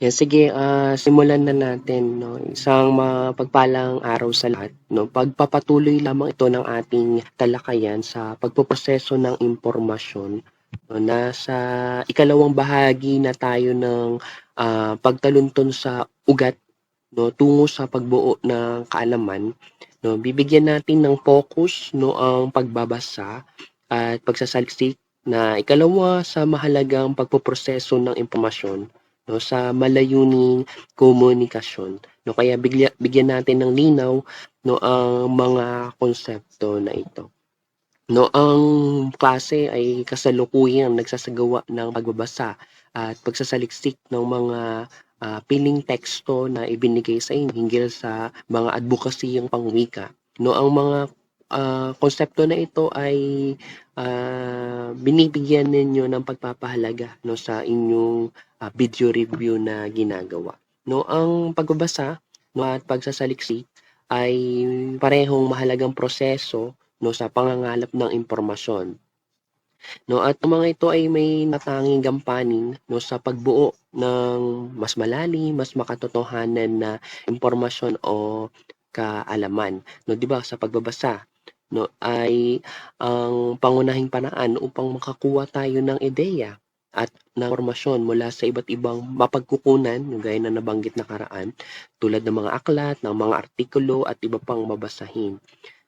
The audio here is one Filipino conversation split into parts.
Yan, sige, simulan na natin, 'no. Isang mapagpalang araw sa lahat, 'no. Pagpapatuloy lamang ito ng ating talakayan sa pagpoproseso ng impormasyon, 'no. Nasa ikalawang bahagi na tayo ng pagtalunton sa ugat, 'no, tungo sa pagbuo ng kaalaman, 'no. Bibigyan natin ng focus, 'no, ang pagbabasa at pagsasaliksik na ikalawa sa mahalagang pagpoproseso ng impormasyon, 'no, sa malayuning komunikasyon, 'no. Kaya bigyan natin ng linaw, 'no, ang mga konsepto na ito. 'No, ang klase ay kasalukuyang nagsasagawa ng pagbabasa at pagsasaliksik ng mga piling teksto na ibinigay sa inyo hinggil sa mga adbokasiyang pangwika. 'No, ang mga konsepto na ito ay binibigyan ninyo ng pagpapahalaga, 'no, sa inyong video review na ginagawa. 'No, ang pagbabasa, 'no, at pagsasaliksik ay parehong mahalagang proseso, 'no, sa pangangalap ng impormasyon, 'no, at ang mga ito ay may natanging gampanin, 'no, sa pagbuo ng mas malalim, mas makatotohanan na impormasyon o kaalaman, 'no. 'Di ba sa pagbabasa, 'no, ay ang pangunahing paraan upang makakuha tayo ng ideya at ng impormasyon mula sa iba't ibang mapagkukunan, yung gaya na nabanggit nakaraan, tulad ng mga aklat, ng mga artikulo at iba pang babasahin.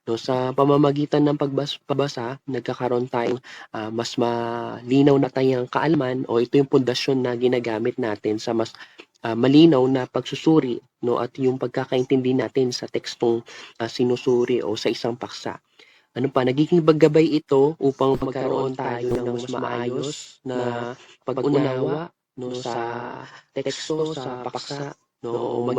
'No, sa pamamagitan ng pagbasa, nagkakaroon tayong mas malinaw na tayong kaalaman, o ito yung pundasyon na ginagamit natin sa mas malinaw na pagsusuri, 'no, at yung pagkakaintindi natin sa tekstong sinusuri o sa isang paksa. Ano pa, nagiging gabay ito upang magkaroon tayo ng mas maayos na pag-unawa, 'no, sa teksto, sa paksa, 'no, o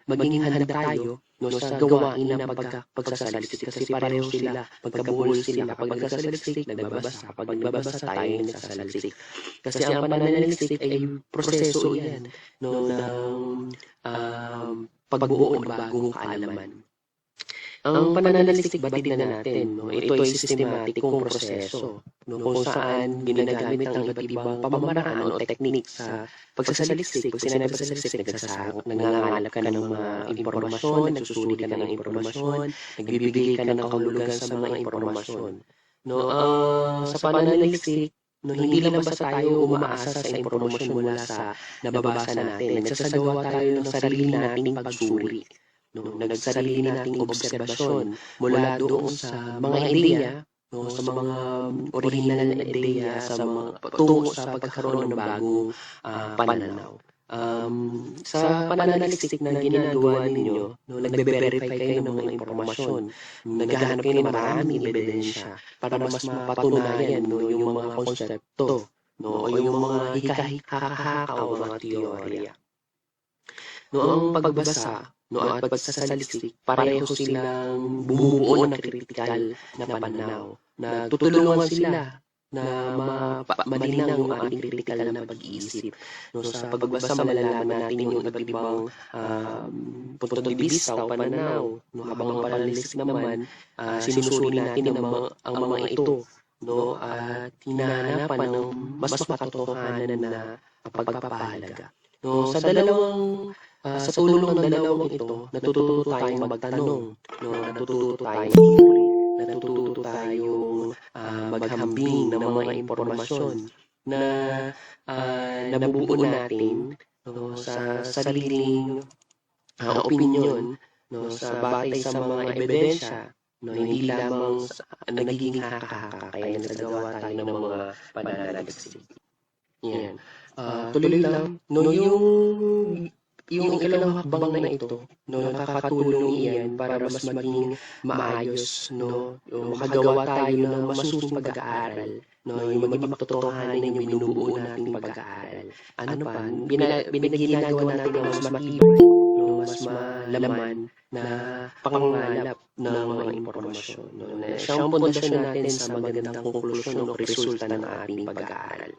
maging handa tayo, 'no, sa gawain ng pagsasaliksik, kasi pareho sila, magkabuhol sila. Kapag nagsasaliksik, nagbabasa; kapag nagbabasa, tayo nagsasaliksik. Kasi ang pananaliksik ay proseso 'yan, 'no, ng pagbuo ng bagong kaalaman. Ang pananaliksik, batid na natin, 'no, ito ay sistematikong proseso, 'no, kung saan ginagamit ang iba't ibang pamamaraan o teknik sa pagsasaliksik. 'Pag sinabing pagsasaliksik, nangangalap ka ng mga impormasyon, nagsusuri ka ng impormasyon, nagbibigay ka ng kahulugan sa mga impormasyon. 'No, sa pananaliksik, 'no, hindi lang basta tayo umaasa sa impormasyon mula sa nababasa natin. Nagsasagawa tayo ng sarili nating pagsuri, 'no, nagsarili nating obserbasyon mula doon sa mga ideya, 'no, sa mga orihinal na ideya, sa mga tungo sa pagkakaroon ng bagong pananaw. Sa pananaliksik na ginagawa ninyo, 'no, nagve-verify kayo ng mga impormasyon, naghahanap kayo ng maraming ebidensya para mas mapatunayan, 'no, yung mga konsepto, 'no, o yung mga hika-haka o mga teorya. 'No, ang pagbasa, 'no, at pagsasaliksik, pareho silang bumubuo ng kritikal na pananaw. Nagtutulungan sila na malinaw yung ating kritikal na pag-iisip. 'No, sa pagbabasa, malalaman natin yung iba't ibang puntong de vista o pananaw, 'no, habang ang pananaliksik naman, sinusuri natin ang mga ito, 'no, at hinahanapan ng mas makatotohanan na pagpapahalaga. 'No, sa tulong ng dalawang ito, natututo tayong magtanong, 'no, natututo tayong sumuri, natututo tayong maghambing ng mga impormasyon na nabubuo natin, 'no, sa sariling opinyon, 'no, sa batay sa mga ebidensya, 'no, hindi lamang nagiging haka-haka, kaya nagsagawa tayo ng mga pananaliksik. Yan. Tuloy lang, 'no, yung ikalawang hakbang na ito, 'no, nakakatulong iyan para mas maging maayos, 'no, yung makagawa tayo ng masusing pag-aaral, 'no, yung maging makatotohanan yung binubuo nating pag-aaral. Ano pa, ginagawa natin ng mas matibay, 'no, mas malaman na pangangalap ng mga impormasyon, 'no, na siyang pundasyon natin sa magandang konklusyon o resulta ng ating pag-aaral.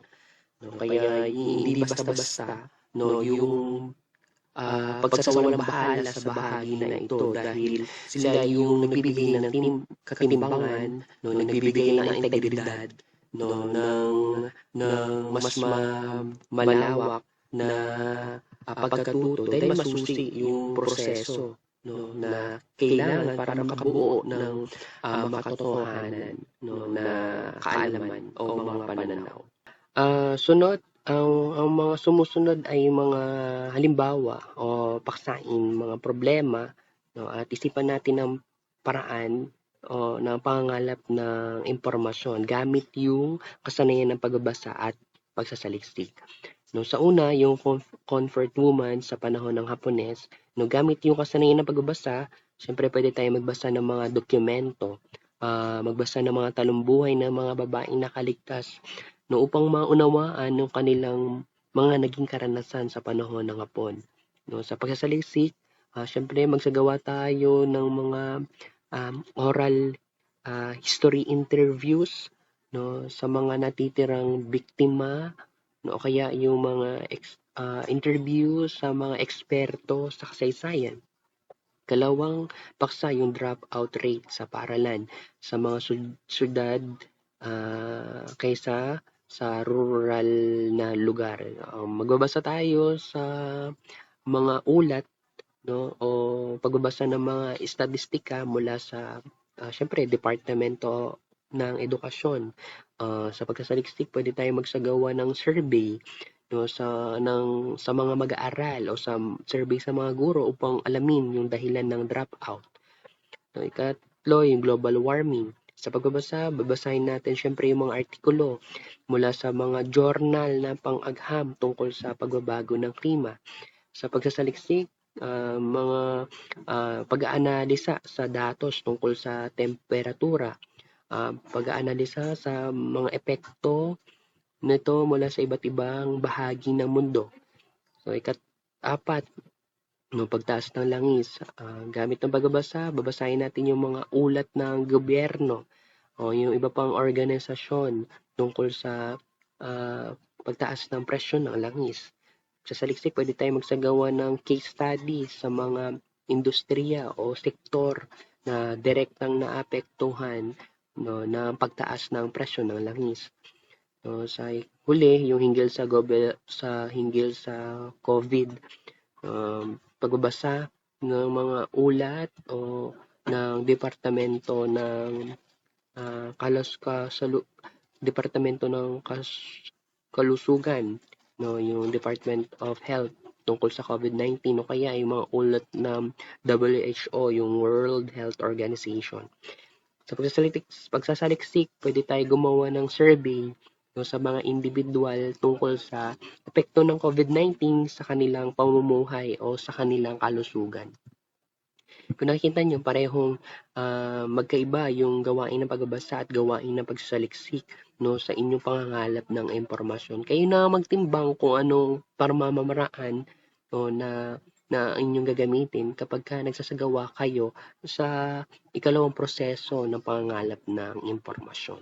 'No, kaya hindi basta-basta, 'no, yung pagsasawalang bahala sa bahagi na ito, dahil sila yung nagbibigay ng katimbangan, 'no, nagbibigay ng integridad, 'no, ng mas malawak na pagkatuto dahil masusi yung proseso, no, na kailangan para makabuo ng makatotohanan, no, na kaalaman o mga pananaw. Sunod, ang mga sumusunod ay mga halimbawa o paksain, mga problema, no, at isipan natin ang paraan o ng pangangalap ng impormasyon gamit yung kasanayan ng pagbabasa at pagsasaliksik. No, sa una, yung comfort woman sa panahon ng Hapones, no, gamit yung kasanayan ng pagbabasa, syempre pwede tayo magbasa ng mga dokumento, magbasa ng mga talumbuhay ng mga babaeng nakaligtas, no, upang maunawaan ng kanilang mga naging karanasan sa panahon ng Hapon. No, sa pagsasaliksik, syempre magsagawa tayo ng mga oral history interviews, no, sa mga natitirang biktima, no, o kaya yung mga interview sa mga eksperto sa kasaysayan. Kalawang paksa yung dropout rate sa paaralan sa mga syudad kaysa sa rural na lugar. Magbabasa tayo sa mga ulat, no, o pagbabasa ng mga statistika mula sa syempre Departamento ng Edukasyon. Sa pagsasaliksik, pwede tayo magsagawa ng survey, no, sa mga mag-aaral o sa survey sa mga guro upang alamin yung dahilan ng dropout. No, ikatlo, yung global warming. Sa pagbabasa, babasahin natin syempre yung mga artikulo mula sa mga journal na pang-agham tungkol sa pagbabago ng klima. Sa pagsasaliksik, mga pag-aanalisa sa datos tungkol sa temperatura, pag-aanalisa sa mga epekto nito mula sa iba't ibang bahagi ng mundo. So, ika-apat, no, pagtaas ng langis. Gamit ng pagbabasa, babasahin natin yung mga ulat ng gobyerno o yung iba pang organisasyon tungkol sa pagtaas ng presyon ng langis. Sa saliksik, pwede tayo magsagawa ng case study sa mga industriya o sektor na direktang naapektuhan, no, ng pagtaas ng presyo ng langis. So, sa huli, yung hinggil sa COVID, pagbabasa ng mga ulat o ng departamento ng Departamento ng Kalusugan, no, yung Department of Health tungkol sa COVID-19 o kaya yung mga ulat ng WHO, yung World Health Organization. Sa pagsasaliksik, pwede tayo gumawa ng survey, no, sa mga individual tungkol sa epekto ng COVID-19 sa kanilang pamumuhay o sa kanilang kalusugan. Kung nakikita nyo, parehong magkaiba yung gawain ng pagbabasa at gawain ng pagsasaliksik, no, sa inyong pangangalap ng impormasyon. Kayo na magtimbang kung anong pamamaraan, no, na inyong gagamitin kapag nagsasagawa kayo sa ikalawang proseso ng pangangalap ng impormasyon.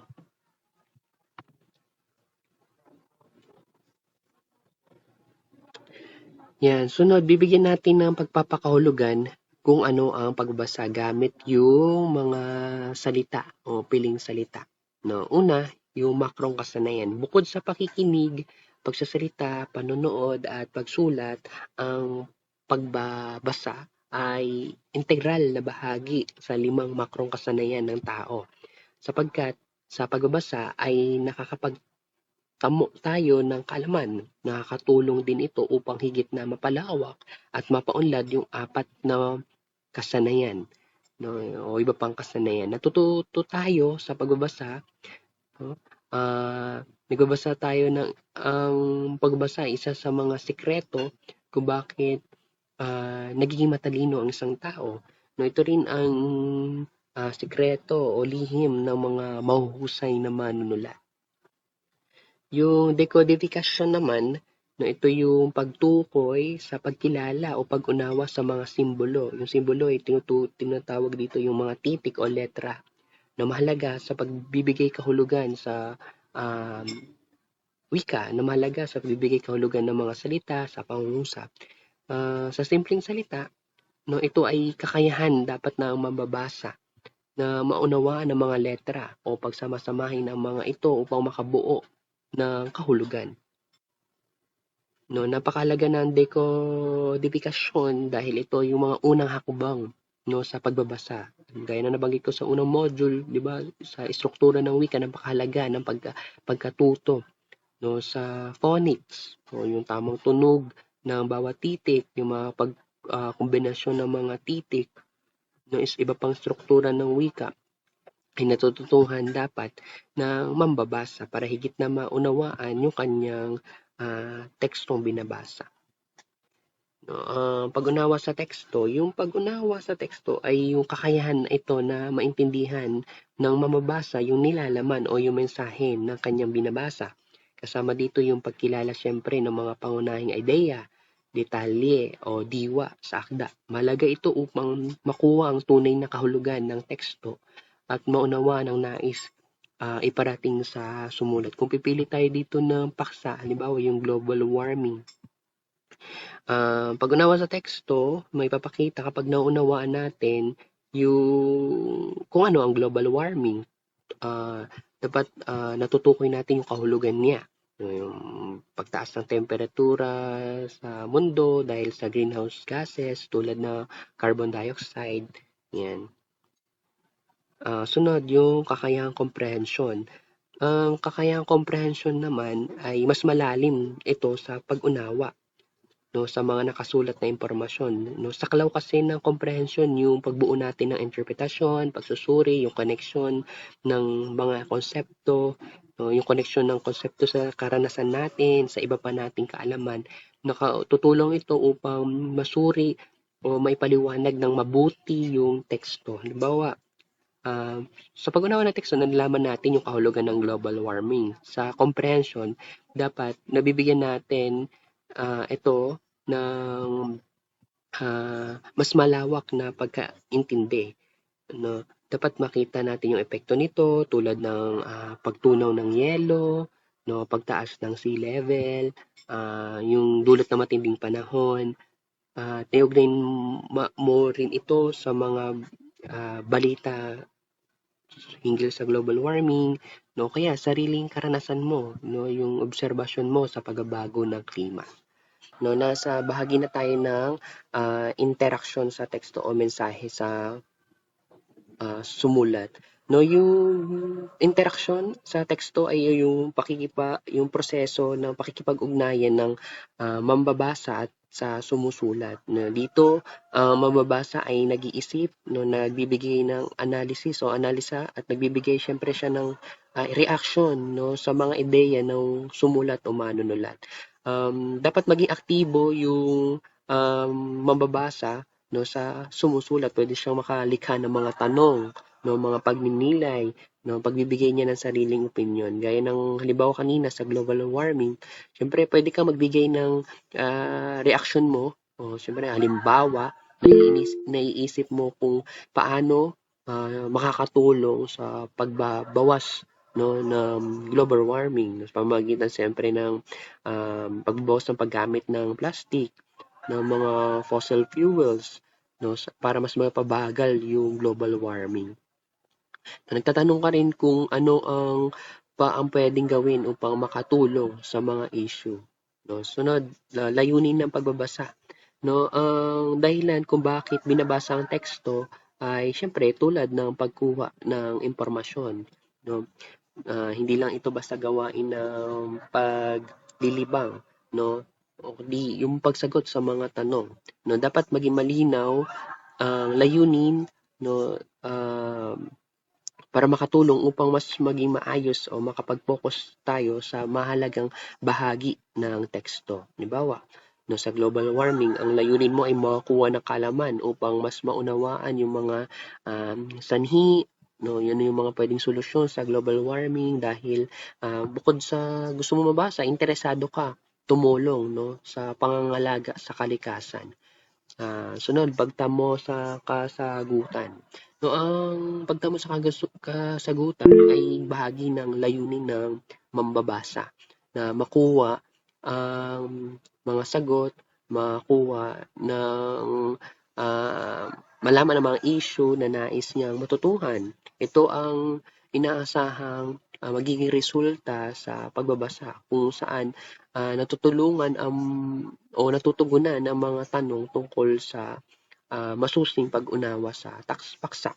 Yan, sunod, bibigyan natin ng pagpapakahulugan kung ano ang pagbabasa gamit yung mga salita o piling salita. No, una, yung makrong kasanayan. Bukod sa pakikinig, pagsasalita, panonood at pagsulat, ang pagbabasa ay integral na bahagi sa 5 makrong kasanayan ng tao. Sapagkat sa pagbabasa ay nakakapagtamo tayo ng kaalaman. Nakakatulong din ito upang higit na mapalawak at mapaunlad yung 4 na kasanayan, no, o iba pang kasanayan. Natututo tayo sa pagbabasa, no? Nagbabasa tayo ng ang pagbabasa isa sa mga sikreto kung bakit nagiging matalino ang isang tao. No, ito rin ang sikreto o lihim ng mga mahuhusay na manunulat. Yung decodification naman, no, ito yung pagtukoy sa pagkilala o pag-unawa sa mga simbolo. Yung simbolo ay tinatawag dito yung mga titik o letra na mahalaga sa pagbibigay kahulugan sa wika, na mahalaga sa pagbibigay kahulugan ng mga salita sa pangungusap. Sa simpleng salita, no, ito ay kakayahan dapat na ang mambabasa na maunawaan ng mga letra o pagsama-samahin ang mga ito upang makabuo ng kahulugan. No, napakahalaga ng dekodifikasyon dahil ito yung mga unang hakbang no sa pagbabasa. Gaya na nabanggit ko sa unang module, 'di ba, sa istruktura ng wika napakahalaga ng pagkatuto no sa phonics, o yung tamang tunog ng bawat titik, yung mga kombinasyon ng mga titik no is iba pang struktura ng wika ay natututuhan dapat ng mambabasa para higit na maunawaan yung kanyang tekstong binabasa. No, pag-unawa sa teksto, yung pag-unawa sa teksto ay yung kakayahan ito na maintindihan ng mamabasa yung nilalaman o yung mensahe ng kanyang binabasa. Kasama dito yung pagkilala siyempre ng mga pangunahing ideya, detalye o diwa sa akda. Mahalaga ito upang makuha ang tunay na kahulugan ng teksto at maunawa ng nais iparating sa sumulat. Kung pipili tayo dito ng paksa, halimbawa yung global warming, pag-unawa sa teksto, may papakita kapag naunawaan natin yung kung ano ang global warming. Dapat natutukoy natin yung kahulugan niya. Yung pagtaas ng temperatura sa mundo dahil sa greenhouse gases tulad ng carbon dioxide. Yan. Sunod, yung kakayahang komprehensyon. Ang kakayahang komprehensyon naman ay mas malalim ito sa pag-unawa no sa mga nakasulat na impormasyon no saklaw kasi ng komprehensyon yung pagbuo natin ng interpretasyon, pagsusuri, yung koneksyon ng mga konsepto, no, yung koneksyon ng konsepto sa karanasan natin, sa iba pa nating kaalaman. Nakatutulong ito upang masuri o maipaliwanag ng mabuti yung teksto. Halimbawa, sa pag-unawa ng teksto, nalalaman natin yung kahulugan ng global warming. Sa comprehension, dapat nabibigyan natin ito ng mas malawak na pagkaintindi. No? Dapat makita natin yung epekto nito tulad ng pagtunaw ng yelo, no, pagtaas ng sea level, yung dulot ng matinding panahon. Tiugnay mo rin ito sa mga balita hinggil sa global warming, no, kaya sariling karanasan mo, no, yung obserbasyon mo sa pagbabago ng klima. No, nasa bahagi na tayo ng interaction sa teksto o mensahe sa sumulat. No, yung interaction sa teksto ay yung proseso ng pakikipag-ugnayan ng mambabasa at sa sumusulat. No, dito, mambabasa ay nag-iisip, no, nagbibigay ng analysis o analisa at nagbibigay syempre siya ng reaction no, sa mga ideya ng sumulat o manunulat. Dapat maging aktibo yung mambabasa no sa sumusulat. Pwede siyang makalikha ng mga tanong, no mga pagninilay, no pagbibigay niya ng sariling opinion. Gaya ng halimbawa kanina sa global warming, syempre pwede kang magbigay ng reaction mo. O syempre halimbawa, naiisip mo kung paano makakatulong sa pagbabawas no ng global warming sa pamamagitan siyempre ng pagbabawas ng paggamit ng plastic, ng mga fossil fuels no para mas mapabagal yung global warming. Nagtatanong ka rin kung ano ang pwedeng gawin upang makatulong sa mga issue. No, sunod, layunin ng pagbabasa. No, ang dahilan kung bakit binabasa ang teksto ay siyempre tulad ng pagkuha ng impormasyon. No, hindi lang ito basta gawain ng paglilibang, no? O di yung pagsagot sa mga tanong. No, dapat maging malinaw ang layunin, no, para makatulong upang mas maging maayos o makapag-focus tayo sa mahalagang bahagi ng teksto. Halimbawa, no, sa global warming, ang layunin mo ay makakuha ng kalaman upang mas maunawaan yung mga sanhi, no, yun yung mga pwedeng solusyon sa global warming dahil bukod sa gusto mo mabasa, interesado ka tumulong no sa pangangalaga sa kalikasan. Sunod, pagtamo sa kasagutan. No, ang pagtamo sa kasagutan ay bahagi ng layunin ng mambabasa na makuha ang mga sagot, makuha ng malaman ang mga issue na nais niyang matutuhan. Ito ang inaasahang magiging resulta sa pagbabasa kung saan natutulungan o natutugunan ang mga tanong tungkol sa masusing pag-unawa sa paksa.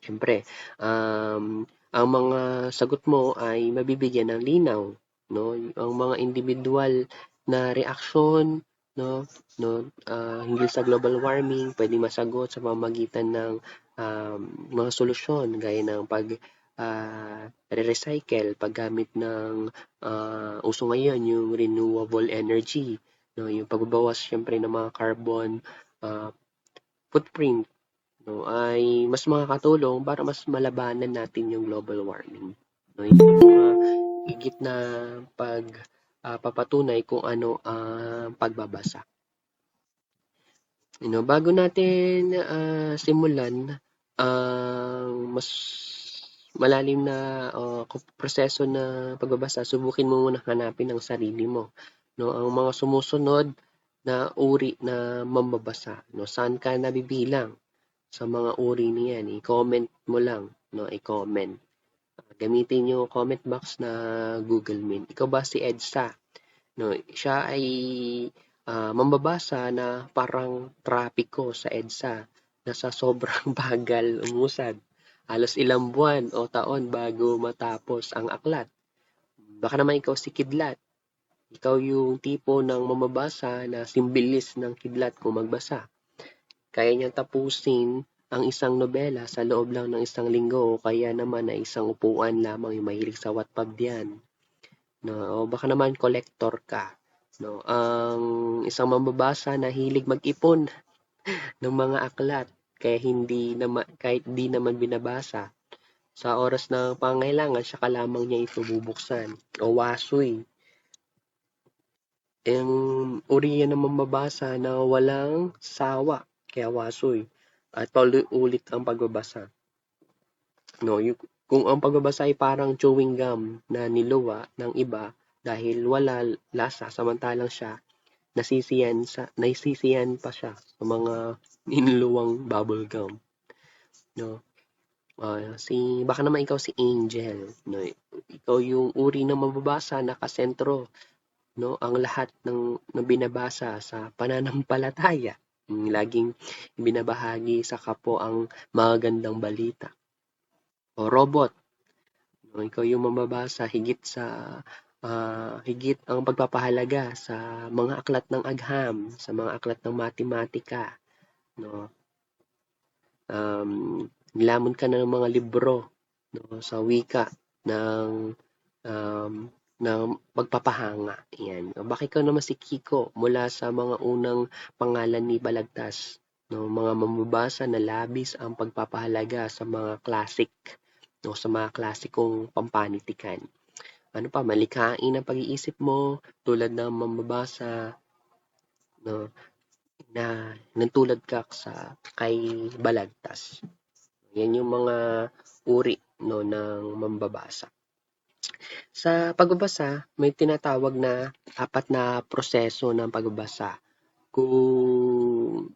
Siyempre, ang mga sagot mo ay mabibigyan ng linaw, no? Ang mga individual na reaksyon, hinggil sa global warming, pwedeng masagot sa pamamagitan ng mga solusyon gaya ng re-recycle, paggamit ng uso ngayon yung renewable energy, no? Yung pagbabawas siyempre ng mga carbon footprint, no, ay mas makakatulong para mas malabanan natin yung global warming. No, yung mga higit na papatunay kung ano ang pagbabasa. Bago natin simulan ang mas malalim na proseso na pagbabasa, subukin mo muna hanapin ang sarili mo. No, ang mga sumusunod na uri na mambabasa. No, saan ka nabibilang sa mga uri niyan? I-comment mo lang. No, i-comment. Gamitin yung comment box na Google Meet. Ikaw ba si EDSA? No, siya ay mambabasa na parang trapiko sa EDSA na sa sobrang bagal umusad. Halos ilang buwan o taon bago matapos ang aklat. Baka naman ikaw si Kidlat. Ikaw yung tipo ng mamabasa na simbilis ng Kidlat kung magbasa. Kaya niyang tapusin ang isang nobela sa loob lang ng isang linggo o kaya naman ay isang upuan lamang yung mahilig sa Wattpad yan. No, o baka naman collector ka. No, ang isang mambabasa na hilig mag-ipon ng mga aklat kahit di naman binabasa. Sa oras ng pangailangan, saka lamang niya ito bubuksan. O wasoy. Uri yan ng mambabasa na walang sawa. Kaya wasoy. At ulit ang pagbabasa. No, kung ang pagbabasa ay parang chewing gum na niluwa ng iba dahil wala lasa, samantalang siya nasisiyan pa siya sa mga iniluwang bubble gum. No? Baka naman ikaw si Angel. No? Ikaw yung uri ng mababasa na kasentro. No? Ang lahat ng binabasa sa pananampalataya. Laging binabahagi sa kapwa ang magagandang balita. O robot. No? Ikaw yung mababasa higit ang pagpapahalaga sa mga aklat ng agham, sa mga aklat ng matematika. No? Nilamon ka na ng mga libro, no, sa wika ng pagpapahanga. Yan. Bakit ka naman si Kiko mula sa mga unang pangalan ni Balagtas? No, mga mamabasa na labis ang pagpapahalaga sa mga classic, no, sa mga klasikong pampanitikan. Ano pa, malikain ang pag-iisip mo tulad ng mamabasa, no, na nagtulad ka kay Balagtas. Yan yung mga uri, no, ng mambabasa. Sa pagbabasa, may tinatawag na 4 na proseso ng pagbabasa. Kung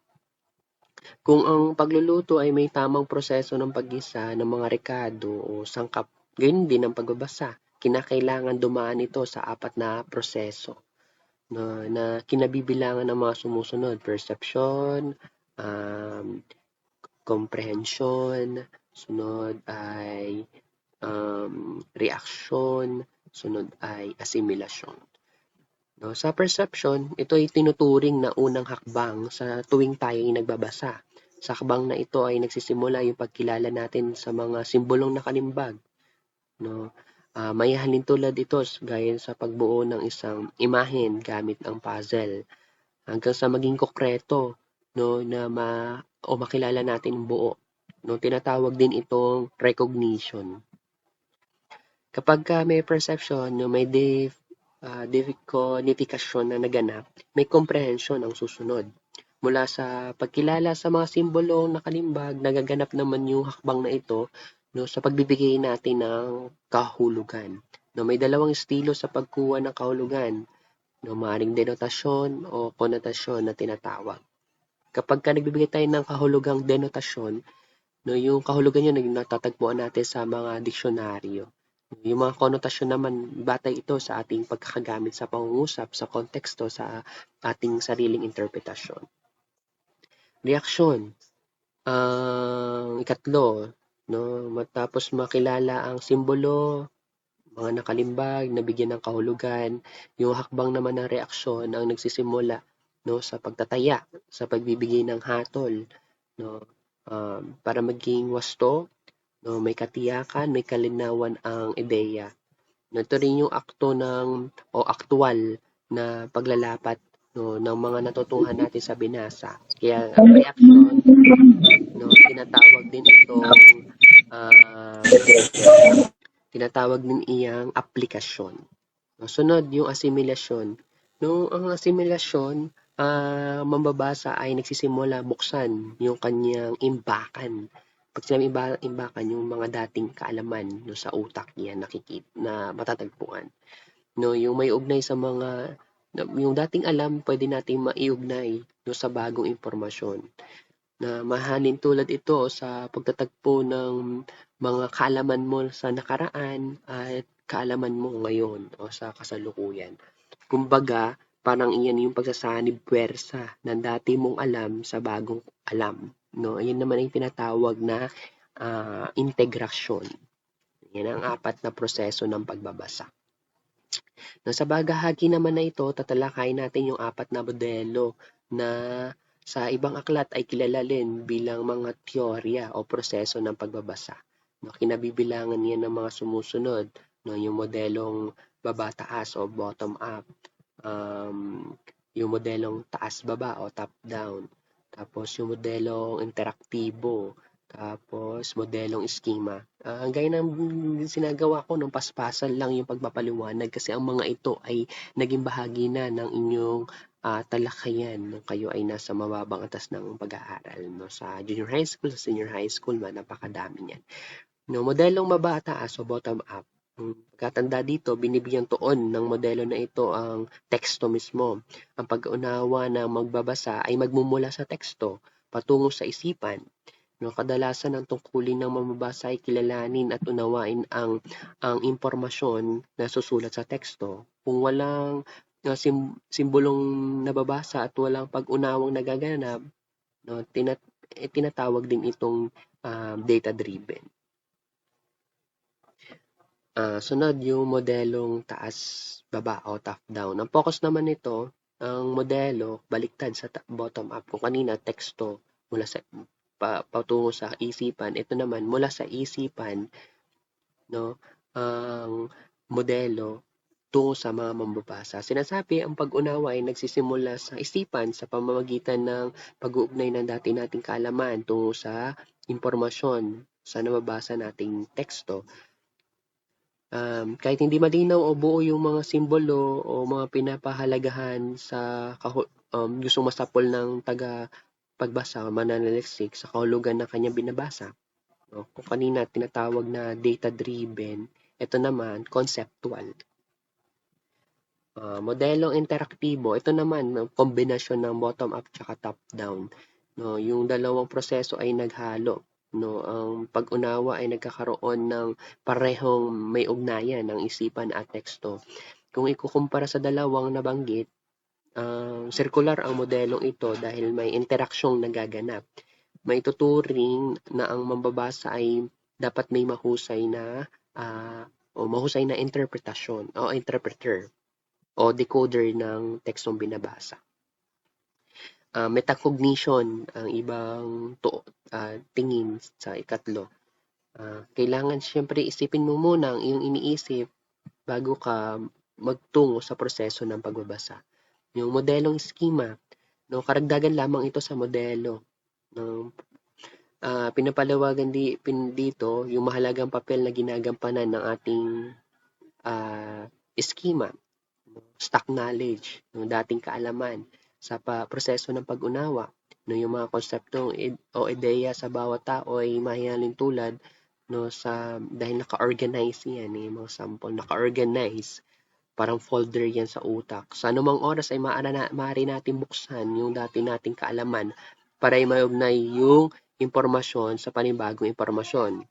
ang pagluluto ay may tamang proseso ng paggisa ng mga rekado o sangkap, gayon din ang pagbabasa. Kinakailangan dumaan ito sa 4 na proseso na kinabibilangan ng mga sumusunod: perception, comprehension, sunod ay reaction, sunod ay assimilasyon. No, sa perception, ito ay tinuturing na unang hakbang sa tuwing tayo ay nagbabasa. Sa hakbang na ito ay nagsisimula yung pagkilala natin sa mga simbolong nakalimbag. No, may halintulad ito gaya sa pagbuo ng isang imahen gamit ang puzzle hanggang sa maging konkreto, no, na makilala natin ang buo. No, tinatawag din itong recognition. Kapag may perception, no, may decodification na naganap, may comprehension ang susunod. Mula sa pagkilala sa mga simbolong nakalimbag, nagaganap naman yung hakbang na ito, no, sa pagbibigay natin ng kahulugan. No, may dalawang estilo sa pagkuha ng kahulugan, no, maaaring denotasyon o konotasyon na tinatawag. Kapag nagbibigay tayo ng kahulugang denotasyon, no, yung kahulugan yun natatagpuan natin sa mga diksyonaryo. Yung mga konotasyon naman, batay ito sa ating pagkakagamit sa pangungusap, sa konteksto, sa ating sariling interpretasyon. Reaksyon. Ang ikatlo, no, matapos makilala ang simbolo, mga nakalimbag, nabigyan ng kahulugan, yung hakbang naman ng reaksyon ang nagsisimula, no, sa pagtataya, sa pagbibigay ng hatol, no, para maging wasto, no, may katiyakan, may kalinawan ang ideya. No, ito rin yung akto ng o aktwal na paglalapat, no, ng mga natutuhan natin sa binasa. Kaya ang reaksyon, no, ah, tinatawag din iyang aplikasyon. No, sunod yung asimilasyon. No, ang asimilasyon, mambabasa ay nagsisimula buksan yung kanyang imbakan. Pag sinabi imbakan, yung mga dating kaalaman no, sa utak niya na matatagpuan. No, yung may ugnay sa mga yung dating alam pwede nating maiugnay no, sa bagong impormasyon na mahalin tulad ito sa pagtatagpo ng mga kaalaman mo sa nakaraan at kaalaman mo ngayon o sa kasalukuyan. Kumbaga, parang iyan yung pagsasanib puwersa ng dati mong alam sa bagong alam. No, ayun naman ang tinatawag na integrasyon. Yan ang apat na proseso ng pagbabasa. No, sa bahagi naman na ito, tatalakayin natin yung apat na modelo na sa ibang aklat ay kilala rin bilang mga teorya o proseso ng pagbabasa. No, kinabibilangan niya ng mga sumusunod, no, yung modelong baba-taas o bottom-up, um, yung modelong taas-baba o top-down, tapos yung modelong interaktibo, tapos modelong schema. Gaya ng sinagawa ko nung paspasan lang yung pagpapaliwanag kasi ang mga ito ay naging bahagi na ng inyong talakayan nung kayo ay nasa mababang antas ng pag-aaral. No? Sa junior high school, sa senior high school man, napakadami niyan. No, modelong mabataas o bottom-up. Pagkatanda dito, binibigyang tuon ng modelo na ito ang teksto mismo. Ang pag-unawa ng magbabasa ay magmumula sa teksto patungo sa isipan. No, kadalasan ang tungkulin ng mamabasa ay kilalanin at unawain ang impormasyon na susulat sa teksto. Kung walang simbolong nababasa at walang pag-unawang nagaganap, no, tinatawag din itong data-driven. Sunod yung modelong taas-baba o top-down. Ang focus naman nito, ang modelo baliktad sa bottom-up. Kung kanina teksto mula sa patungo sa isipan, ito naman mula sa isipan, no, ang modelo tungo sa mga mambabasa. Sinasabi ang pag-unawa ay nagsisimula sa isipan sa pamamagitan ng pag-uugnay ng dati nating kaalaman tungo sa impormasyon sa nababasa nating teksto. Kahit hindi malinaw o buo yung mga simbolo o mga pinapahalagahan sa gustong masapol ng pagbasa o mananaliksik sa kahulugan ng kanyang binabasa. No? Kung kanina tinatawag na data-driven, ito naman conceptual. Modelong interaktibo, ito naman kombinasyon ng bottom-up at top-down. No, yung dalawang proseso ay naghalo. No, ang pag-unawa ay nagkakaroon ng parehong may ugnayan ng isipan at teksto. Kung ikukumpara sa dalawang nabanggit, circular ang modelong ito dahil may interaksyong nagaganap. May tuturing na ang mambabasa ay dapat may mahusay na mahusay na interpretasyon o interpreter o decoder ng tekstong binabasa. Metacognition ang ibang tingin sa ikatlo. Kailangan siyempre isipin mo muna ang iyong iniisip bago ka magtungo sa proseso ng pagbabasa. Yung modelong schema, no, karagdagan lamang ito sa modelo. No, pinapalawagan dito yung mahalagang papel na ginagampanan ng ating schema, stock knowledge, yung dating kaalaman sa proseso ng pag-unawa. No, yung mga konseptong o ideya sa bawat tao ay mahihalin tulad no, dahil naka-organize yan, mga sample, naka-organize. Parang folder yan sa utak. Sa anumang oras ay maaari natin buksan yung dati nating kaalaman para ay maugnay yung impormasyon sa panibagong impormasyon.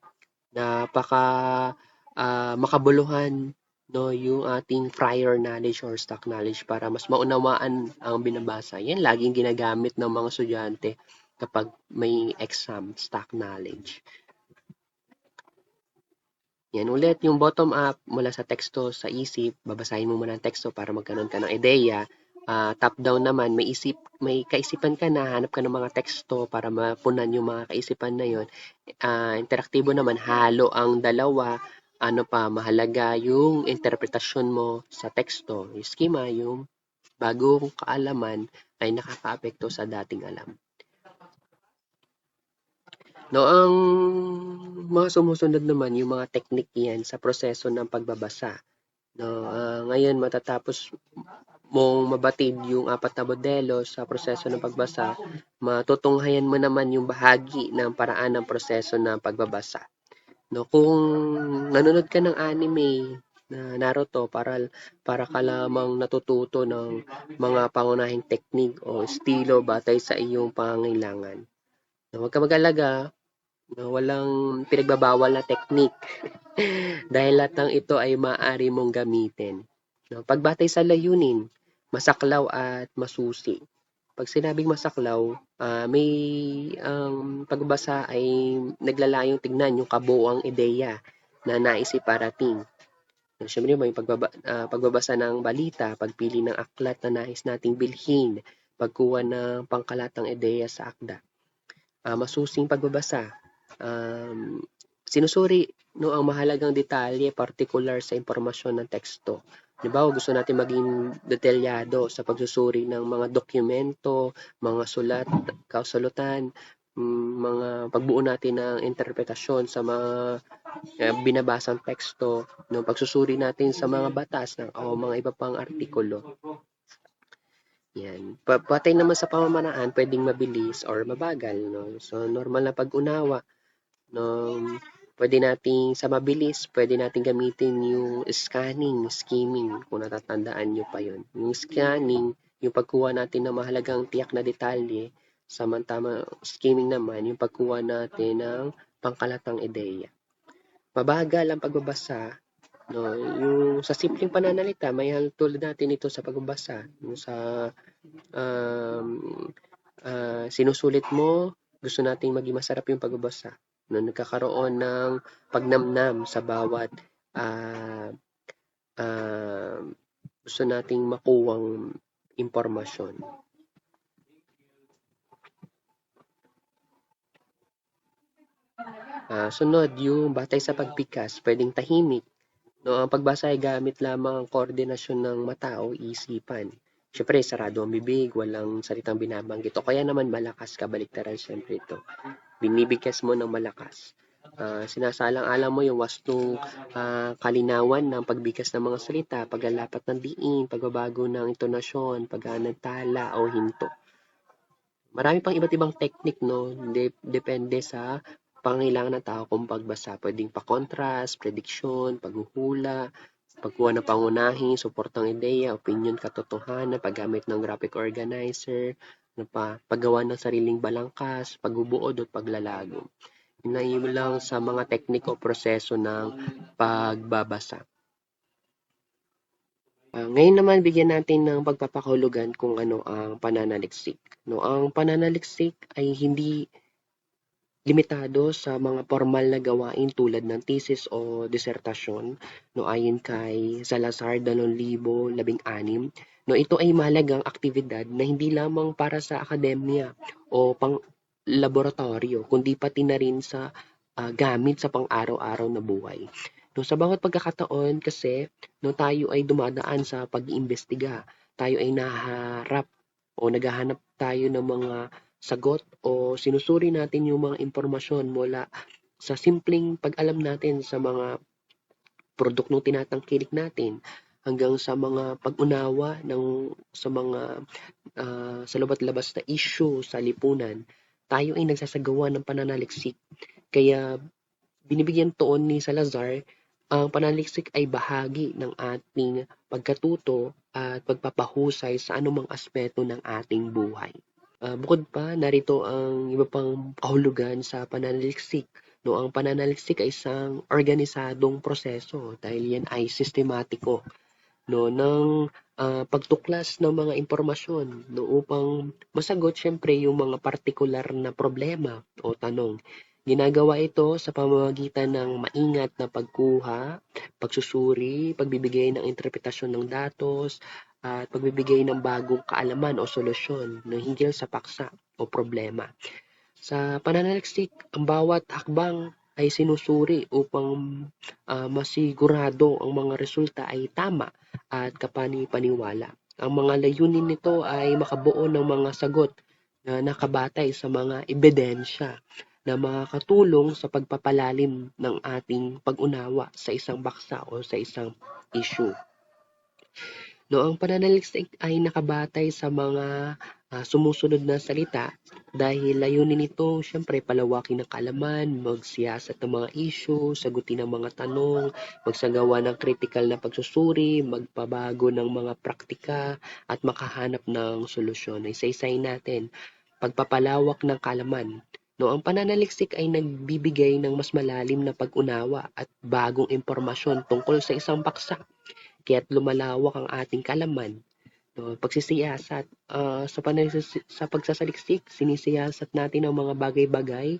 Napaka makabuluhan, no, yung ating prior knowledge or stock knowledge para mas maunawaan ang binabasa. Yan laging ginagamit ng mga estudyante kapag may exam, stock knowledge. Yan ulit, yung bottom up mula sa teksto sa isip, babasahin mo muna ang teksto para magkaroon ka ng ideya. Top down naman, may kaisipan ka na, hanap ka ng mga teksto para mapunan yung mga kaisipan na yon. Interaktibo naman, halo ang dalawa. Ano pa, mahalaga yung interpretasyon mo sa teksto. Yung schema, yung bagong kaalaman ay nakakaapekto sa dating alam. No, ang mga sumusunod naman yung mga technique yan sa proseso ng pagbabasa. No, ngayon matatapos mong mabatid yung apat na modelo sa proseso ng pagbasa, matutunghayan mo naman yung bahagi ng paraan ng proseso ng pagbabasa. No, kung nanonood ka ng anime na Naruto para ka lamang natututo ng mga pangunahing teknik o estilo batay sa iyong pangangailangan. No, huwag ka mag-alala, no, walang pinagbabawal na teknik dahil lahat ng ito ay maaari mong gamitin. No, pagbatay sa layunin, masaklaw at masusi. Pag sinabing masaklaw, may ang pagbabasa ay naglalayong tignan yung kabuuang ideya na nais iparating. Siyempre may pagbabasa ng balita, pagpili ng aklat na nais nating bilhin, pagkuha ng pangkalatang ideya sa akda. Masusing pagbabasa, sinusuri no ang mahalagang detalye partikular sa impormasyon ng teksto. Halimbawa, gusto natin maging detalyado sa pagsusuri ng mga dokumento, mga sulat, kausulutan, mga pagbuo natin ng interpretasyon sa mga binabasang teksto, no, pagsusuri natin sa mga batas o mga iba pang artikulo. Yan. Patay naman sa pamamaraan, pwedeng mabilis or mabagal, no? So, normal na pag-unawa, no? Pwede nating, sa mabilis, pwede nating gamitin yung scanning, skimming, kung natatandaan nyo pa yun. Yung scanning, yung pagkuha natin ng mahalagang tiyak na detalye, samantama skimming naman, yung pagkuha natin ng pangkalatang ideya. Mabagal ang pagbabasa, no, yung sa simpleng pananalita, may tulad natin ito sa pagbabasa, yung sa sinusulit mo, gusto nating maging masarap yung pagbabasa. No, nagkakaroon ng pagnamnam sa bawat gusto nating makuwang impormasyon. Sunod, yung batay sa pagpikas, pwedeng tahimik. No, ang pagbasa ay gamit lamang ang koordinasyon ng mata o isipan. Siyempre, sarado ang bibig, walang salitang binabanggit. O kaya naman malakas, kabaliktaran siyempre ito. Binibigkas mo ng malakas. Sinasalang-alang mo yung wastong kalinawan ng pagbigkas ng mga salita, paglalapat ng diin, pagbabago ng intonasyon, paggaan ng tala o hinto. Marami pang iba't ibang technique, no? Depende sa pangangailangan ng tao kung pagbasa. Pwedeng pa-contrast, prediction, paghuhula, pagkuha ng pangunahing, suportang ideya, opinion, katotohanan, paggamit ng graphic organizer, paggawa ng sariling balangkas, pagbubuod at paglalago. Yun lang sa mga technique o proseso ng pagbabasa. Ngayon naman bigyan natin ng pagpapakahulugan kung ano ang pananaliksik. No, ang pananaliksik ay hindi limitado sa mga formal na gawain tulad ng thesis o disertasyon. No, ayon kay Salazar 2016, no, ito ay mahalagang aktibidad na hindi lamang para sa akademya o pang laboratorio, kundi pati na rin sa gamit sa pang-araw-araw na buhay. No, sa bawat pagkakataon kasi, no, tayo ay dumadaan sa pag-iimbestiga. Tayo ay nahaharap o naghahanap tayo ng mga sagot o sinusuri natin yung mga impormasyon mula sa simpleng pag-alam natin sa mga produktong tinatangkilik natin hanggang sa mga pag-unawa sa mga sa labas na issue sa lipunan. Tayo ay nagsasagawa ng pananaliksik. Kaya binibigyan tuon ni Salazar, ang pananaliksik ay bahagi ng ating pagkatuto at pagpapahusay sa anumang aspeto ng ating buhay. Bukod pa, narito ang iba pang kahulugan sa pananaliksik. No, ang pananaliksik ay isang organisadong proseso dahil yan ay sistematiko, no, ng pagtuklas ng mga impormasyon, no, upang masagot syempre yung mga partikular na problema o tanong. Ginagawa ito sa pamamagitan ng maingat na pagkuha, pagsusuri, pagbibigay ng interpretasyon ng datos, at pagbibigay ng bagong kaalaman o solusyon na hinggil sa paksa o problema. Sa pananaliksik, ang bawat hakbang ay sinusuri upang masigurado ang mga resulta ay tama at kapani-paniwala. Ang mga layunin nito ay makabuo ng mga sagot na nakabatay sa mga ebidensya na makakatulong sa pagpapalalim ng ating pag-unawa sa isang baksa o sa isang issue. No, ang pananaliksik ay nakabatay sa mga sumusunod na salita dahil layunin nito syempre palawakin ng kaalaman, magsiyasat ng mga issue, sagutin ang mga tanong, magsagawa ng critical na pagsusuri, magpabago ng mga praktika at makahanap ng solusyon. Isa-isahin natin, pagpapalawak ng kaalaman. No, ang pananaliksik ay nagbibigay ng mas malalim na pag-unawa at bagong impormasyon tungkol sa isang paksa. Kaya't lumalawak ang ating kaalaman. No, pagsisiyasat, sa pagsasaliksik, sinisiyasat natin ang mga bagay-bagay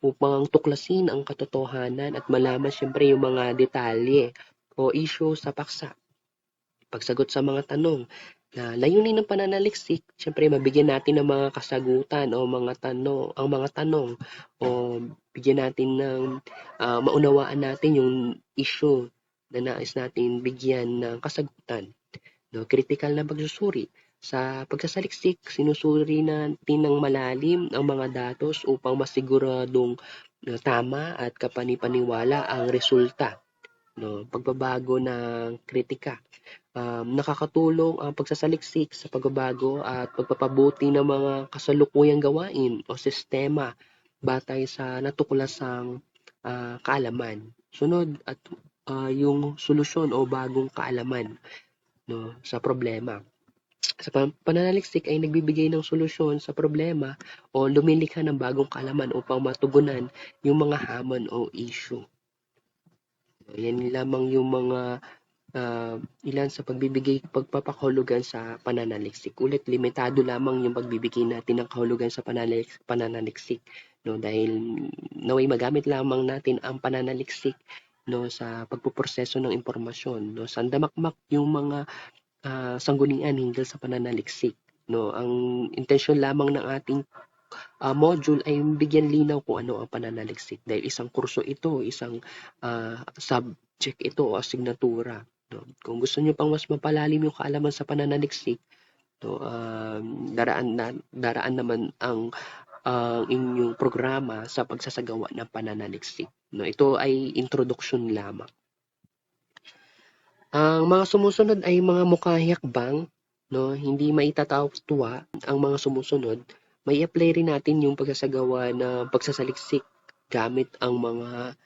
upang tuklasin ang katotohanan at malaman siyempre yung mga detalye o issue sa paksa. Pagsagot sa mga tanong, na layunin ng pananaliksik, siyempre mabigyan natin ng mga kasagutan o ang mga tanong o bigyan natin ng maunawaan natin yung issue na nais natin bigyan ng kasagutan. No, critical na pagsusuri. Sa pagsasaliksik, sinusuri natin ng malalim ang mga datos upang masiguradong tama at kapani-paniwala ang resulta. No, pagbabago ng kritika. Nakakatulong ang pagsasaliksik sa pagbabago at pagpapabuti ng mga kasalukuyang gawain o sistema batay sa natuklasang kaalaman. Sunod at yung solusyon o bagong kaalaman, no, sa problema. Sa pananaliksik ay nagbibigay ng solusyon sa problema o lumilikha ng bagong kaalaman upang matugunan yung mga hamon o issue. Yan lamang yung mga ilan sa pagpapakahulugan sa pananaliksik. Ulit, limitado lamang yung pagbibigay natin ng kahulugan sa pananaliksik. No, dahil naway magamit lamang natin ang pananaliksik, no, sa pagpuproseso ng impormasyon, no, sandamakmak yung mga sanggunian hinggil sa pananaliksik. No, ang intensyon lamang ng ating module ay bigyan linaw kung ano ang pananaliksik dahil isang kurso ito, isang subject ito o asignatura. No? Kung gusto niyo pang mas mapalalim yung kaalaman sa pananaliksik, no, daraan naman ang inyong programa sa pagsasagawa ng pananaliksik. No, ito ay introduction lamang. Ang mga sumusunod ay mga mukhang hakbang, no, hindi maitatawag-tuwa ang mga sumusunod. May apply rin natin yung pagsasagawa ng pagsasaliksik gamit ang mga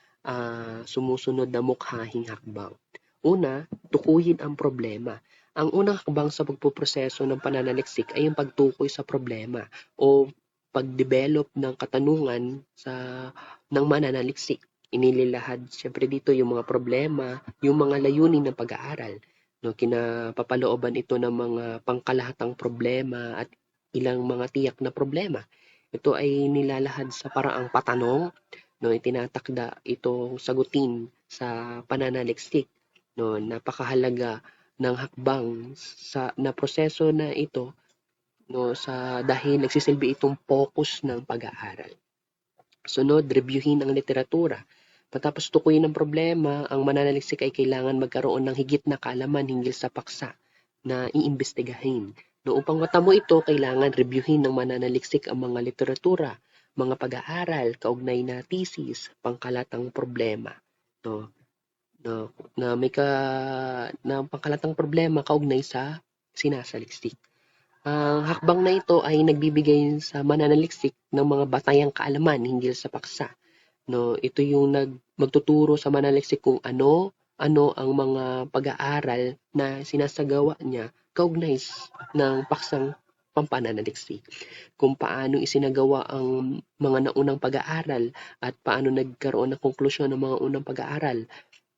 sumusunod na mukhahing hakbang. Una, tukuyin ang problema. Ang unang hakbang sa pagpuproseso ng pananaliksik ay yung pagtukoy sa problema o pag-develop ng katanungan ng mananaliksik. Inililahad siyempre dito yung mga problema, yung mga layunin ng pag-aaral. No, kinapapalooban ito ng mga pangkalahatang problema at ilang mga tiyak na problema. Ito ay nilalahad sa paraang patanong, no, itinatakda itong sagutin sa pananaliksik. No, napakahalaga ng hakbang na proseso na ito, no, dahil nagsisilbi itong focus ng pag-aaral. Sunod, reviewin ang literatura. Patapos tukuyin ang problema, ang mananaliksik ay kailangan magkaroon ng higit na kaalaman hinggil sa paksa na iimbestigahin. No, upang matamo ito, kailangan reviewin ng mananaliksik ang mga literatura, mga pag-aaral, kaugnay na thesis, pangkalatang problema. No, na pangkalatang problema kaugnay sa sinasaliksik. Ang hakbang na ito ay nagbibigay sa mananaliksik ng mga batayang kaalaman hinggil sa paksa. No, ito yung magtuturo sa mananaliksik kung ano ang mga pag-aaral na sinasagawa niya kaugnay ng paksang pampananaliksik, kung paano isinagawa ang mga naunang pag-aaral at paano nagkaroon ng konklusyon ng mga unang pag-aaral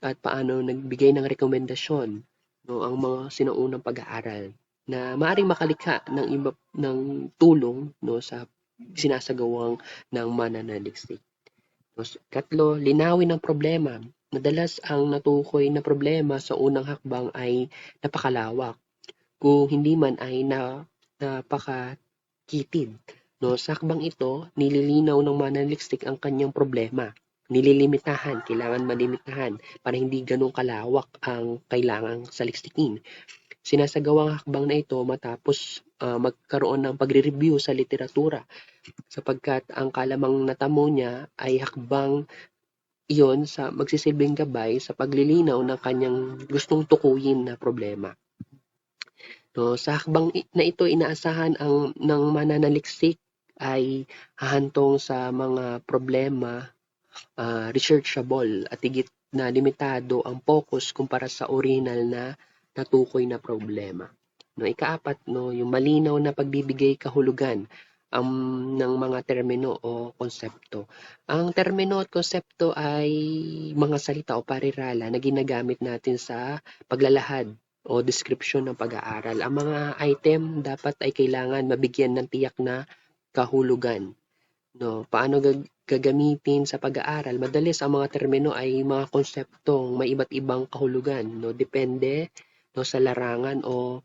at paano nagbigay ng rekomendasyon, no, ang mga sinaunang pag-aaral na maaaring makalikha ng iba ng tulong, no, sa sinasagawang ng mananaliksik. Katlo, linawin ang problema. Madalas ang natukoy na problema sa unang hakbang ay napakalawak, kung hindi man ay napakakitid. No, sa hakbang ito, nililinaw ng mananaliksik ang kanyang problema. Nililimitahan, kailangan malimitahan para hindi ganun kalawak ang kailangang saliksikin. Sinasagawang hakbang na ito matapos magkaroon ng pagre-review sa literatura, sapagkat ang kalamang natamo niya ay hakbang iyon sa magsisilbing gabay sa paglilinaw ng kanyang gustong tukuyin na problema. No, sa hakbang na ito, inaasahan ng mananaliksik ay hahantong sa mga problema researchable at higit na limitado ang focus kumpara sa original na natukoy na problema. No, ikaapat, no, yung malinaw na pagbibigay kahulugan ng mga termino o konsepto. Ang termino at konsepto ay mga salita o parirala na ginagamit natin sa paglalahad o description ng pag-aaral. Ang mga item dapat ay kailangan mabigyan ng tiyak na kahulugan. No, paano gagamitin sa pag-aaral? Madalas ang mga termino ay mga konseptong may iba't ibang kahulugan, no, depende, no, sa larangan o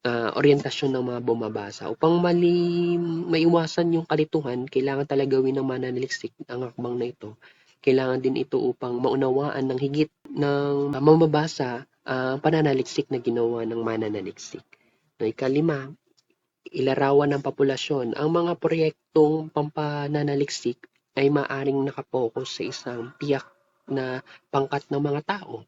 oryentasyon ng mga bumabasa. Upang maiwasan yung kalituhan, kailangan talaga gawin ng mananaliksik ang hakbang na ito. Kailangan din ito upang maunawaan ng higit ng mamabasa ang pananaliksik na ginawa ng mananaliksik. No, ikalima, ilarawan ng populasyon. Ang mga proyektong pampananaliksik ay maaring nakapokus sa isang tiyak na pangkat ng mga tao.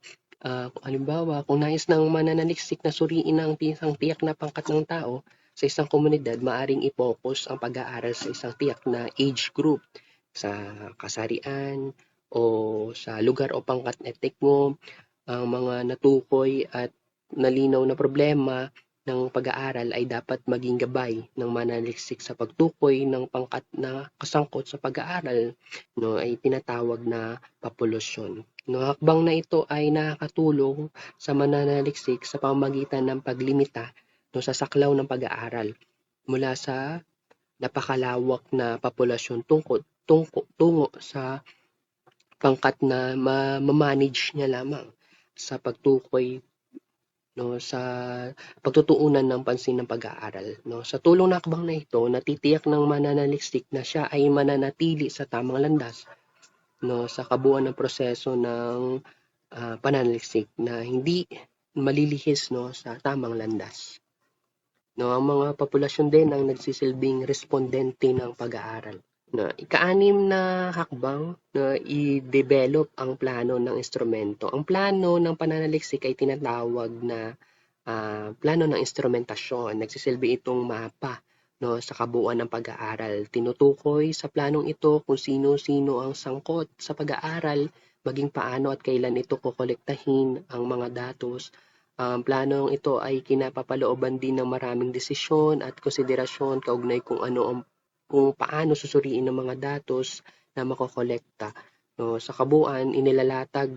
Halimbawa, kung nais ng mananaliksik na suriin ang isang tiyak na pangkat ng tao sa isang komunidad, maaring i-focus ang pag-aaral sa isang tiyak na age group, sa kasarian o sa lugar o pangkat etniko. Ang mga natukoy at nalinaw na problema ng pag-aaral ay dapat maging gabay ng mananaliksik sa pagtukoy ng pangkat na kasangkot sa pag-aaral, no, ay tinatawag na populasyon. No, hakbang na ito ay nakakatulong sa mananaliksik sa pamamagitan ng paglimita, no, sa saklaw ng pag-aaral mula sa napakalawak na populasyon tungo sa pangkat na ma-manage niya lamang sa pagtukoy, no, sa pagtutuunan ng pansin ng pag-aaral. No. Sa tulong ng hakbang na ito, natitiyak ng mananaliksik na siya ay mananatili sa tamang landas, no, sa kabuuan ng proseso ng pananaliksik na hindi malilihis, no, sa tamang landas. No, ang mga populasyon din ang nagsisilbing respondente ng pag-aaral. Na ika-anim na hakbang na i-develop ang plano ng instrumento. Ang plano ng pananaliksik ay tinatawag na plano ng instrumentasyon. Nagsisilbi itong mapa, no, sa kabuuan ng pag-aaral. Tinutukoy sa planong ito kung sino-sino ang sangkot sa pag-aaral, maging paano at kailan ito kokolektahin ang mga datos. Ang planong ito ay kinapapalooban din ng maraming desisyon at konsiderasyon kaugnay kung paano susuriin ang mga datos na makokolekta. No, sa kabuuan, inilalatag,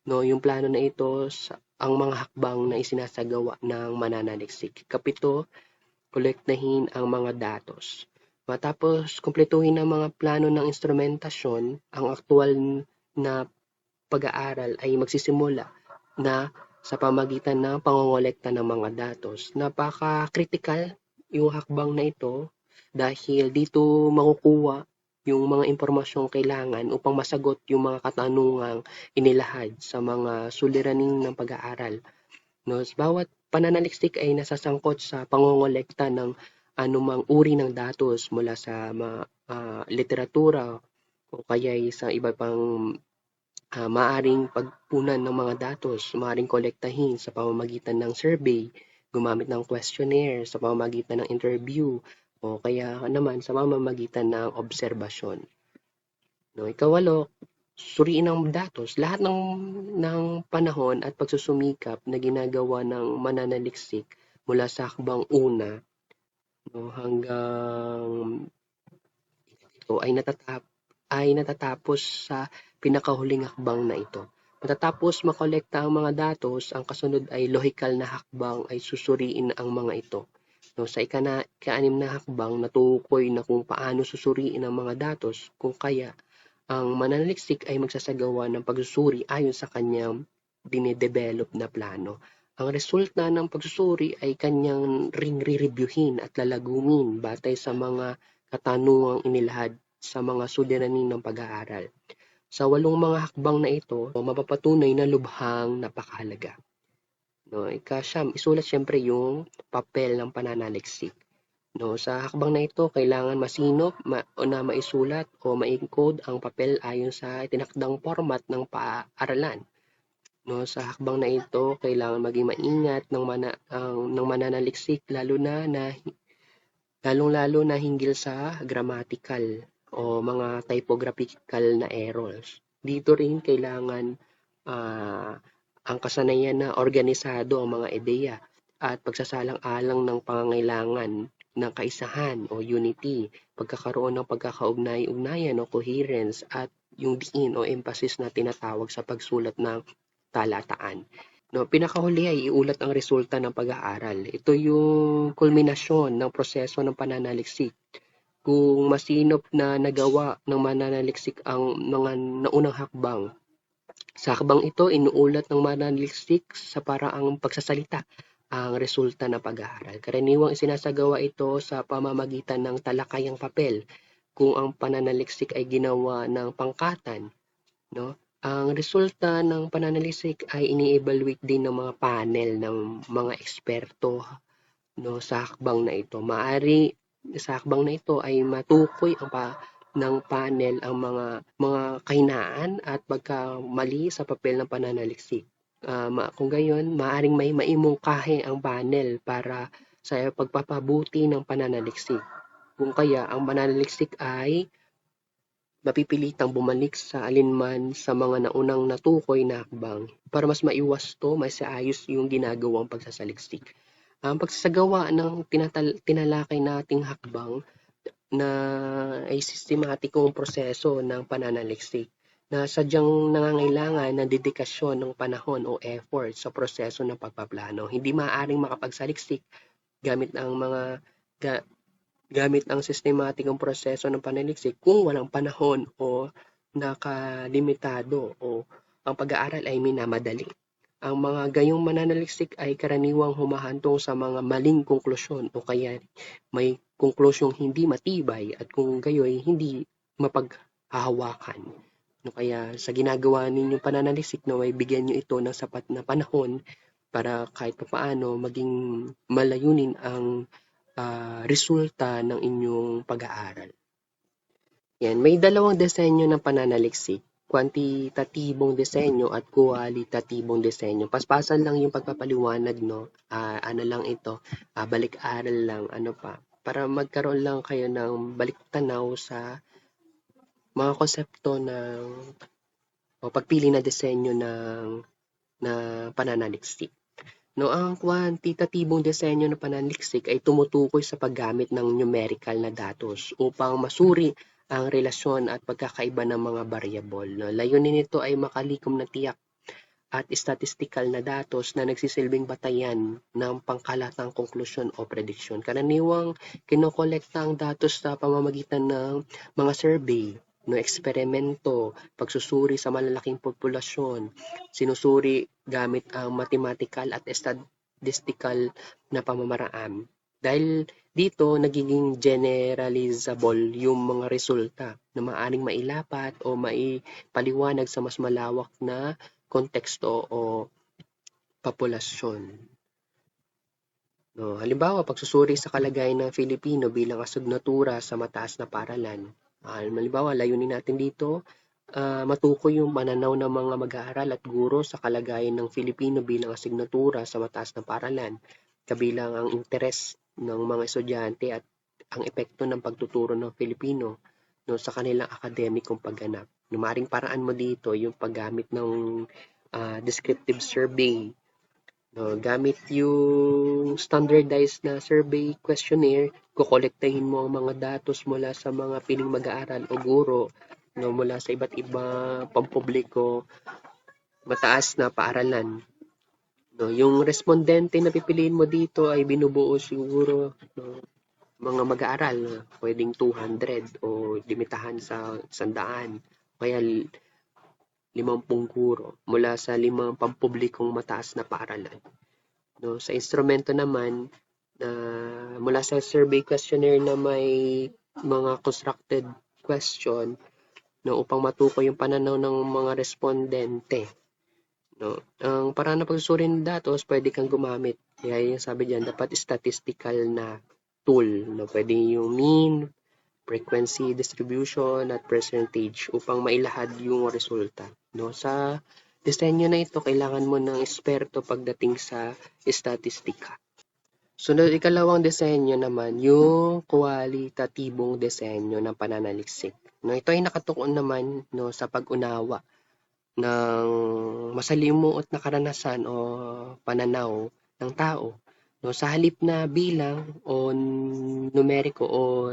no, yung plano na ito ang mga hakbang na isinasagawa ng mananaliksik. Kapito, kolektahin ang mga datos. Matapos kumpletuhin ang mga plano ng instrumentasyon, ang aktual na pag-aaral ay magsisimula na sa pamagitan ng pangongolekta ng mga datos. Napaka-critical yung hakbang na ito dahil dito makukuha yung mga impormasyong kailangan upang masagot yung mga katanungang inilahad sa mga suliraning ng pag-aaral. No, bawat pananaliksik ay nasasangkot sa pangongolekta ng anumang uri ng datos mula sa literatura o kaya sa iba pang maaring pagpunan ng mga datos, maaring kolektahin sa pamamagitan ng survey, gumamit ng questionnaire, sa pamamagitan ng interview, o kaya naman sa pamamagitan ng obserbasyon. No, ikawalo, suriin ang datos. Lahat ng panahon at pagsusumikap na ginagawa ng mananaliksik mula sa hakbang una no, hanggang ito ay natatapos sa pinakahuling hakbang na ito. Matapos makolekta ang mga datos, ang kasunod ay lohikal na hakbang ay susuriin ang mga ito. No, sa ika-anim na hakbang, natukoy na kung paano susuriin ang mga datos, kung kaya ang mananaliksik ay magsasagawa ng pagsusuri ayon sa kanyang dinidevelop na plano. Ang resulta ng pagsusuri ay kanyang ring re-reviewin at lalagumin batay sa mga katanungang inilahad sa mga suliranin ng pag-aaral. Sa 8 mga hakbang na ito, mapapatunay na lubhang napakahalaga. No, isulat siyempre yung papel ng pananaliksik. No, sa hakbang na ito, kailangan masinop o na maisulat o ma-encode ang papel ayon sa itinakdang format ng paaralan. No, sa hakbang na ito, kailangan maging maingat ng mananaliksik lalong-lalo na hinggil sa grammatical o mga typographical na errors. Dito rin kailangan ang kasanayan na organisado ang mga ideya at pagsasalang-alang ng pangangailangan ng kaisahan o unity, pagkakaroon ng pagkakaugnay-ugnayan o coherence at yung diin o emphasis na tinatawag sa pagsulat ng talataan. No, pinakahuli ay iulat ang resulta ng pag-aaral. Ito yung kulminasyon ng proseso ng pananaliksik. Kung masinop na nagawa ng mananaliksik ang mga naunang hakbang, sa hakbang ito inuulat ng mananaliksik sa paraang pagsasalita ang resulta ng pag-aaral. Karaniwang isinasagawa ito sa pamamagitan ng talakayang papel. Kung ang pananaliksik ay ginawa ng pangkatan, no? Ang resulta ng pananaliksik ay ini-evaluate din ng mga panel ng mga eksperto, no, sa hakbang na ito. Sa hakbang na ito ay matukoy ng panel ang mga kahinaan at pagkamali sa papel ng pananaliksik. Kung gayon, maaring may maimungkahi ang panel para sa pagpapabuti ng pananaliksik. Kung kaya, ang pananaliksik ay mapipilitang bumalik sa alinman sa mga naunang natukoy na hakbang para mas maiwas mas ayos yung ginagawang pagsasaliksik. Ang pagsasagawa ng tinalakay nating hakbang na ay sistematikong proseso ng pananaliksik na sadyang nangangailangan ng dedikasyon ng panahon o effort sa proseso ng pagpaplano. Hindi maaaring makapagsaliksik gamit ang mga ga, gamit ang sistematikong proseso ng pananaliksik kung walang panahon o nakalimitado o ang pag-aaral ay minamadali. Ang mga gayong mananaliksik ay karaniwang humahantong sa mga maling konklusyon o kaya may konklusyong hindi matibay at kung gayoy hindi mapaghahawakan. No, kaya sa ginagawa ninyong pananaliksik no, ay bigyan nyo ito ng sapat na panahon para kahit paano maging malayunin ang resulta ng inyong pag-aaral. Yan, may dalawang disenyo ng pananaliksik, kwantitatibong disenyo at kuwalitatibong disenyo. Paspasan lang yung pagpapaliwanag, no? Ano lang ito, balik-aral lang, ano pa, para magkaroon lang kayo ng balik-tanaw sa mga konsepto ng o pagpili na disenyo na pananaliksik. No, ang kwantitatibong disenyo ng pananaliksik ay tumutukoy sa paggamit ng numerical na datos upang masuri ang relasyon at pagkakaiba ng mga variable. No, layunin nito ay makalikom na tiyak at statistical na datos na nagsisilbing batayan ng pangkalatang konklusyon o prediksyon. Karaniwang kinokolekta ang datos sa pamamagitan ng mga survey, no, eksperimento, pagsusuri sa malalaking populasyon, sinusuri gamit ang mathematical at statistical na pamamaraan. Dahil dito, nagiging generalizable yung mga resulta na maaaring mailapat o maipaliwanag sa mas malawak na konteksto o populasyon. No, halimbawa, pagsusuri sa kalagayan ng Filipino bilang asignatura sa mataas na paaralan. Halimbawa, layunin natin dito, matukoy yung pananaw ng mga mag-aaral at guro sa kalagayan ng Filipino bilang asignatura sa mataas na paaralan, kabilang ang interes ng mga estudyante at ang epekto ng pagtuturo ng Filipino no, sa kanilang akademikong pagganap. Numaring paraan mo dito yung paggamit ng descriptive survey No, gamit yung standardized na survey questionnaire, kokolektahin mo ang mga datos mula sa mga piling mag-aaral o guro, no, mula sa iba't ibang pampubliko, mataas na paaralan. No, yung respondente na pipiliin mo dito ay binubuo siguro no, mga mag-aaral, pwedeng 200 o limitahan sa 100. Kaya 50 guro mula sa 5 pampublikong mataas na paaralan. No, sa instrumento naman, mula sa survey questionnaire na may mga constructed question no, upang matukoy yung pananaw ng mga respondente. No, ang paraan ng pagsusuri ng datos, pwede kang gumamit. Kaya yung sabi diyan, dapat statistical na tool. No, pwede yung mean, frequency distribution at percentage upang mailahad yung resulta. No, sa disenyo na ito, kailangan mo ng eksperto pagdating sa statistika. Sunod, ikalawang disenyo naman, yung kwalitatibong disenyo ng pananaliksik. No, ito ay nakatuon naman no, sa pag-unawa ng masalimuot na karanasan o pananaw ng tao. No, sa halip na bilang o numeriko o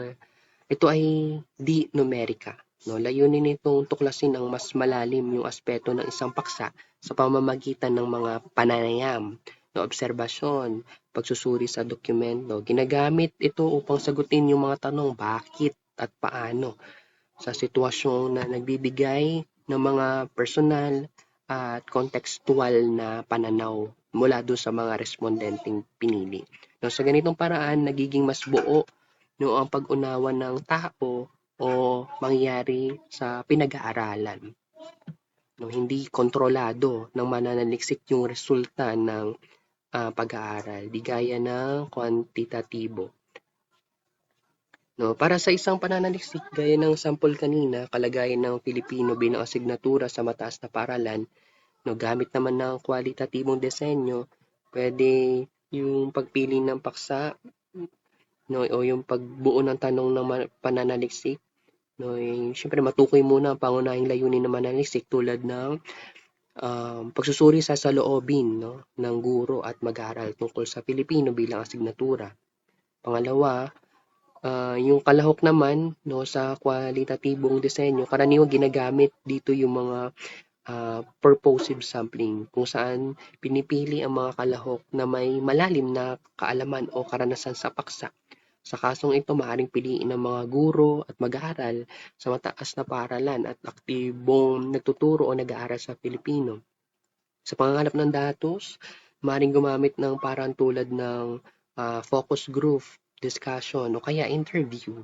ito ay di numerika. No, layunin nitong tuklasin ang mas malalim yung aspeto ng isang paksa sa pamamagitan ng mga pananayam, no, obserbasyon, pagsusuri sa dokumento. Ginagamit ito upang sagutin yung mga tanong bakit at paano sa sitwasyon na nagbibigay ng mga personal at kontekstual na pananaw mula doon sa mga respondenteng pinili. No, sa ganitong paraan, nagiging mas buo no, ang pag-unawa ng tao o mangyayari sa pinag-aaralan. No, hindi kontrolado ng mananaliksik yung resulta ng pag-aaral, di gaya ng kwantitatibo. No, para sa isang pananaliksik, gaya ng sample kanina, kalagayan ng Pilipino bilang asignatura sa mataas na paaralan, no, gamit naman ng kwalitatibong disenyo, pwede yung pagpili ng paksa, no, o yung pagbuo ng tanong ng pananaliksik, no, syempre matukoy muna ang pangunahing layunin ng mananaliksik tulad ng pagsusuri sa saloobin no, ng guro at mag-aaral tungkol sa Pilipino bilang asignatura. Pangalawa, yung kalahok naman no, sa kwalitatibong disenyo, karaniwang ginagamit dito yung mga purposive sampling kung saan pinipili ang mga kalahok na may malalim na kaalaman o karanasan sa paksa. Sa kasong ito, maaaring piliin ng mga guro at mag-aaral sa mataas na paaralan at aktibong nagtuturo o nag-aaral sa Pilipino. Sa panghanap ng datos, maaaring gumamit ng parang tulad ng focus group, discussion o kaya interview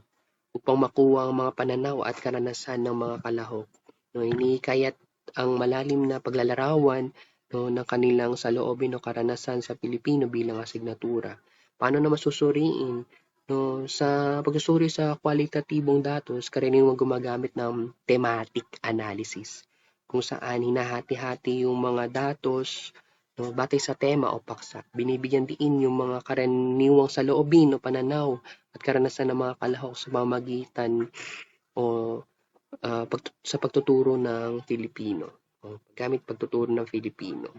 upang makuha ang mga pananaw at karanasan ng mga kalahok. No, hinihikayat ang malalim na paglalarawan no, ng kanilang saloobin o karanasan sa Pilipino bilang asignatura. Paano na masusuriin? No, sa pagsusuri sa kwalitatibong datos, karaniwang gumagamit ng thematic analysis kung saan hinahati-hati yung mga datos no, batay sa tema o paksa. Binibigyan diin yung mga karaniwang saloobin o pananaw at karanasan ng mga kalahok sa pamamagitan o sa pagtuturo ng Filipino. Gamit pagtuturo ng Filipino.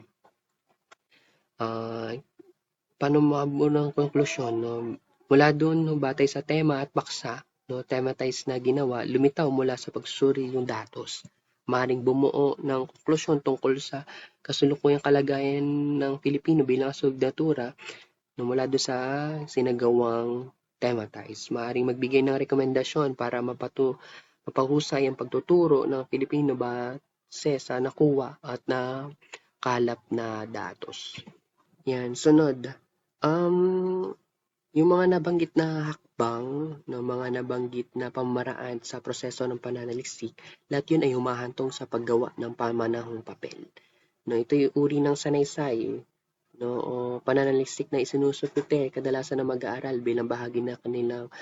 Paano mabuo ng konklusyon? No? Mula doon, no, batay sa tema at paksa, no, thematized na ginawa, lumitaw mula sa pagsusuri yung datos. Maring bumuo ng konklusyon tungkol sa kasulukuyang kalagayan ng Pilipino bilang asignatura no, mula doon sa sinagawang thematize. Maaaring magbigay ng rekomendasyon para mapahusay ang pagtuturo ng Pilipino base sa nakuha at na kalap na datos. Yan, sunod. Yung mga nabanggit na hakbang, no, mga nabanggit na pamaraan sa proseso ng pananaliksik, lahat yun ay humahantong sa paggawa ng pamanahong papel. No, ito yung uri ng sanaysay, no, o pananaliksik na isinusulpite kadalasan ng mag-aaral bilang bahagi na kanilang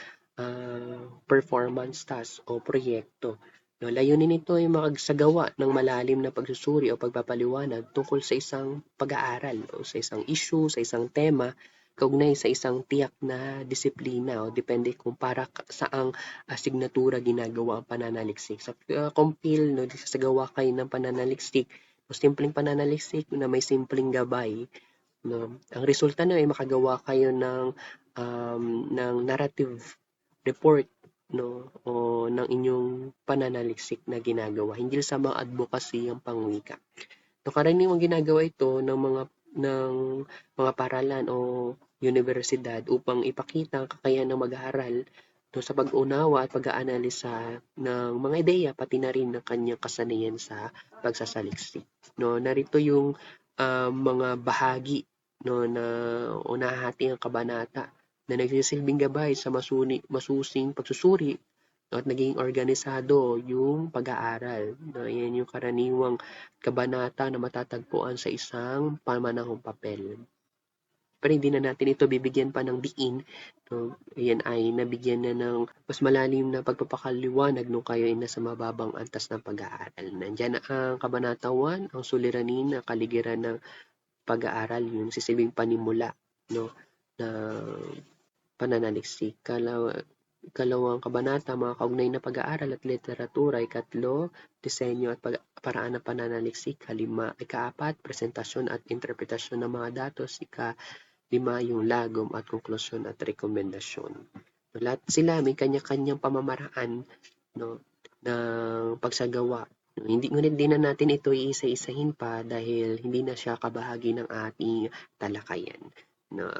performance task o proyekto. No, layunin nito ay makagsagawa ng malalim na pagsusuri o pagpapaliwanag tungkol sa isang pag-aaral o sa isang issue, sa isang tema, kaugnay sa isang tiyak na disiplina o depende kung para saang asignatura ginagawa ang pananaliksik. Sa compile, no, sasagawa kayo ng pananaliksik o simpleng pananaliksik na may simpleng gabay no? Ang resulta na ay makagawa kayo ng narrative report, no, o ng inyong pananaliksik na ginagawa hinggil sa mga advocacy ang pangwika. So, karaniwang ginagawa ito ng mga paaralan o universidad upang ipakita ang kakayahan ng mag-aaral sa pag-unawa at pag-aanalisa ng mga ideya pati na rin ng kanyang kasanayan sa pagsasaliksik. No, narito yung mga bahagi, no, na o nahahati ang kabanata na nagsisilbing gabay sa masusing pagsusuri at naging organisado yung pag-aaral. No, yan yung karaniwang kabanata na matatagpuan sa isang pamanahong papel. Pero hindi na natin ito bibigyan pa ng diin. No? Yan ay nabigyan na ng mas malalim na pagpapakaliwanag nung kayo ay nasa mababang antas ng pag-aaral. Nandiyan na ang Kabanata 1, ang suliranin na kaligiran ng pag-aaral, yung sisibing panimula, no, na pananaliksik. Ikalawang kabanata, mga kaugnay na pag-aaral at literatura. Ikatlo, disenyo at paraan ng pananaliksik. Ikaapat, presentasyon at interpretasyon ng mga datos. Ikalima, yung lagom at konklusyon at rekomendasyon. Lahat sila may kanya-kanyang pamamaraan, no, ng pagsagawa. Ngunit di na natin ito iisa-isahin pa dahil hindi na siya kabahagi ng ating talakayan. No,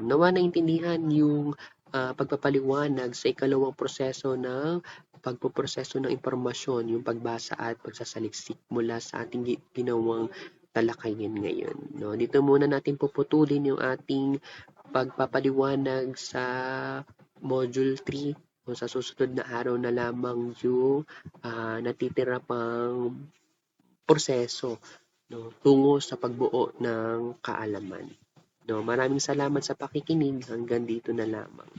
nawa naintindihan yung pagpapaliwanag sa ikalawang proseso ng pagpoproseso ng impormasyon, yung pagbasa at pagsasaliksik mula sa ating ginawang talakayan ngayon. No, dito muna natin puputulin yung ating pagpapaliwanag sa Module 3. O sa susunod na araw na lamang yung natitira pang proseso, no, tungo sa pagbuo ng kaalaman. No, maraming salamat sa pakikinig. Hanggang dito na lamang.